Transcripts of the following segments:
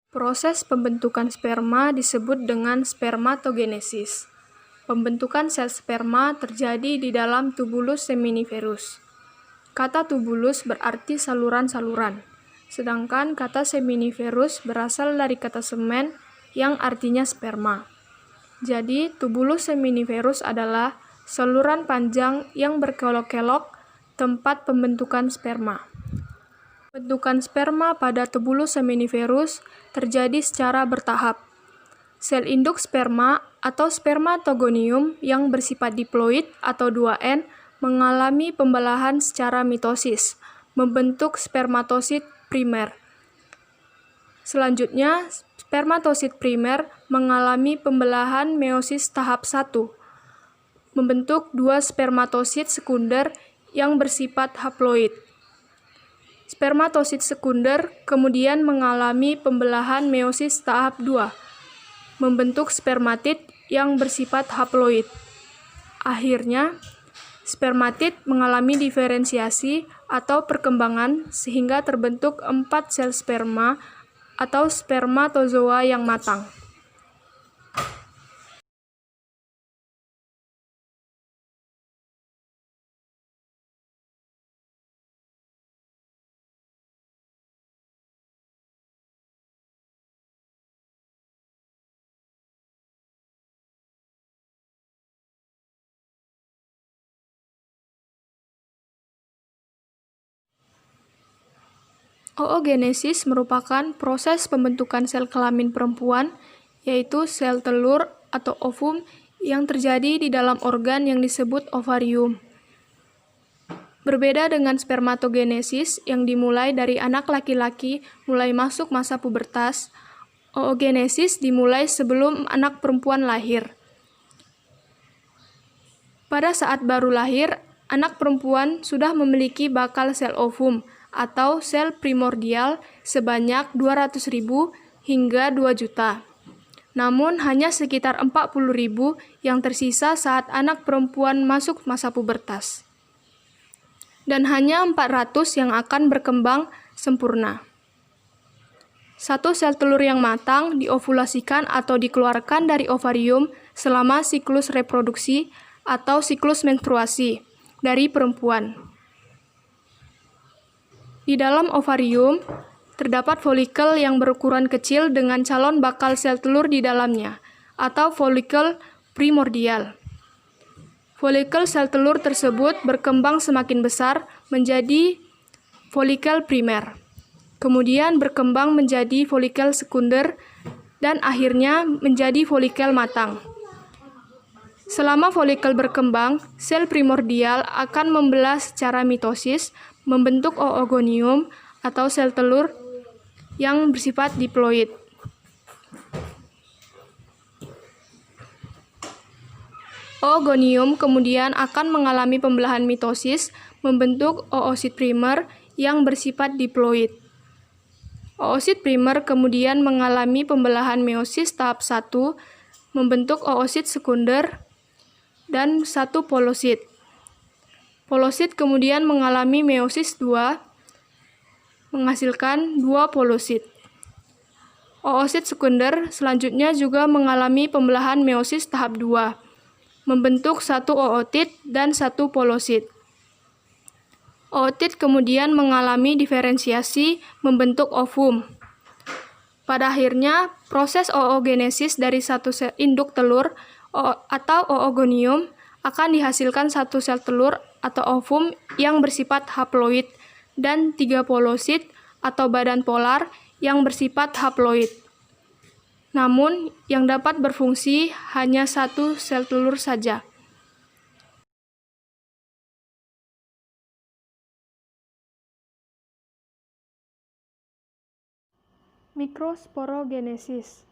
Proses pembentukan sperma disebut dengan spermatogenesis. Pembentukan sel sperma terjadi di dalam tubulus seminiferus. Kata tubulus berarti saluran-saluran, sedangkan kata seminiferus berasal dari kata semen yang artinya sperma. Jadi, tubulus seminiferus adalah saluran panjang yang berkelok-kelok tempat pembentukan sperma. Pembentukan sperma pada tubulus seminiferus terjadi secara bertahap. Sel induk sperma atau spermatogonium yang bersifat diploid atau 2N mengalami pembelahan secara mitosis, membentuk spermatosit primer. Selanjutnya, spermatosit primer mengalami pembelahan meiosis tahap 1, membentuk 2 spermatosit sekunder yang bersifat haploid. Spermatosit sekunder kemudian mengalami pembelahan meiosis tahap 2, membentuk spermatid yang bersifat haploid. Akhirnya, spermatid mengalami diferensiasi atau perkembangan sehingga terbentuk 4 sel sperma atau spermatozoa yang matang. Oogenesis merupakan proses pembentukan sel kelamin perempuan, yaitu sel telur atau ovum yang terjadi di dalam organ yang disebut ovarium. Berbeda dengan spermatogenesis yang dimulai dari anak laki-laki mulai masuk masa pubertas, oogenesis dimulai sebelum anak perempuan lahir. Pada saat baru lahir, anak perempuan sudah memiliki bakal sel ovum atau sel primordial sebanyak 200.000 hingga 2 juta. Namun hanya sekitar 40.000 yang tersisa saat anak perempuan masuk masa pubertas. Dan hanya 400 yang akan berkembang sempurna. Satu sel telur yang matang diovulasikan atau dikeluarkan dari ovarium selama siklus reproduksi atau siklus menstruasi dari perempuan. Di dalam ovarium, terdapat folikel yang berukuran kecil dengan calon bakal sel telur di dalamnya, atau folikel primordial. Folikel sel telur tersebut berkembang semakin besar menjadi folikel primer, kemudian berkembang menjadi folikel sekunder, dan akhirnya menjadi folikel matang. Selama folikel berkembang, sel primordial akan membelah secara mitosis, membentuk oogonium atau sel telur yang bersifat diploid. Oogonium kemudian akan mengalami pembelahan mitosis, membentuk oosit primer yang bersifat diploid. Oosit primer kemudian mengalami pembelahan meiosis tahap 1, membentuk oosit sekunder dan 1 polosit. Polosit kemudian mengalami meiosis 2, menghasilkan 2 polosit. Oosit sekunder selanjutnya juga mengalami pembelahan meiosis tahap 2, membentuk 1 ootit dan 1 polosit. Ootit kemudian mengalami diferensiasi, membentuk ovum. Pada akhirnya, proses oogenesis dari satu sel induk telur atau oogonium akan dihasilkan satu sel telur atau ovum yang bersifat haploid dan 3 polosit atau badan polar yang bersifat haploid. Namun, yang dapat berfungsi hanya 1 sel telur saja. Mikrosporogenesis.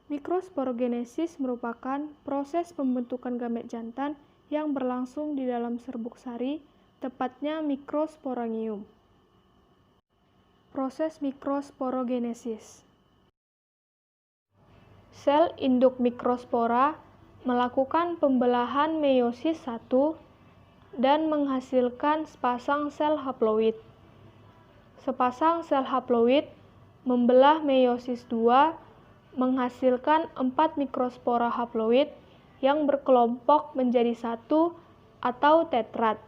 Mikrosporogenesis merupakan proses pembentukan gamet jantan yang berlangsung di dalam serbuk sari, tepatnya mikrosporangium. Proses mikrosporogenesis. Sel induk mikrospora melakukan pembelahan meiosis 1 dan menghasilkan sepasang sel haploid. sepasang sel haploid membelah meiosis 2 menghasilkan 4 mikrospora haploid yang berkelompok menjadi satu atau tetrad.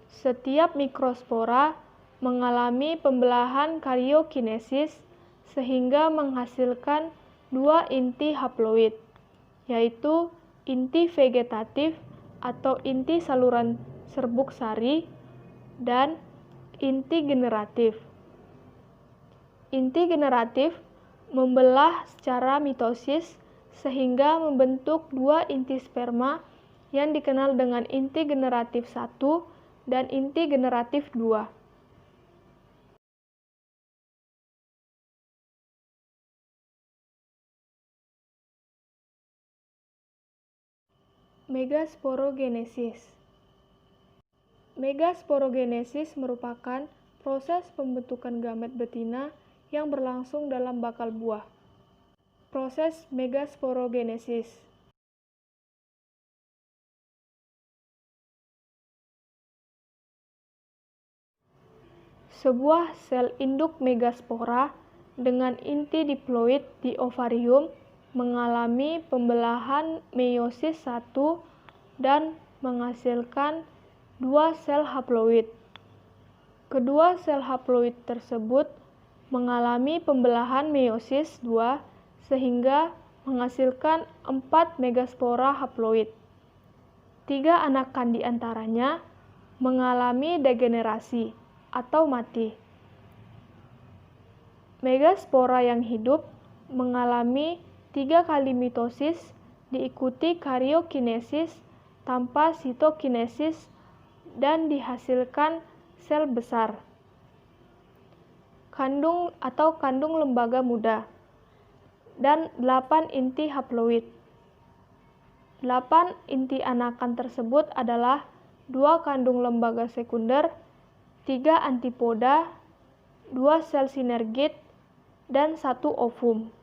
Setiap mikrospora mengalami pembelahan kariokinesis sehingga menghasilkan 2 inti haploid, yaitu inti vegetatif atau inti saluran serbuk sari dan inti generatif. Inti generatif membelah secara mitosis sehingga membentuk 2 inti sperma yang dikenal dengan inti generatif 1 dan inti generatif 2. Megasporogenesis. Megasporogenesis merupakan proses pembentukan gamet betina yang berlangsung dalam bakal buah. Proses megasporogenesis. Sebuah sel induk megaspora dengan inti diploid di ovarium mengalami pembelahan meiosis 1 dan menghasilkan 2 sel haploid. Kedua sel haploid tersebut mengalami pembelahan meiosis 2 sehingga menghasilkan 4 megaspora haploid. 3 anakan di antaranya mengalami degenerasi atau mati. Megaspora yang hidup mengalami 3 kali mitosis diikuti kariokinesis tanpa sitokinesis dan dihasilkan sel besar. Kandung atau kandung lembaga muda dan 8 inti haploid. 8 inti anakan tersebut adalah 2 kandung lembaga sekunder, 3 antipoda, 2 sel sinergit, dan 1 ovum.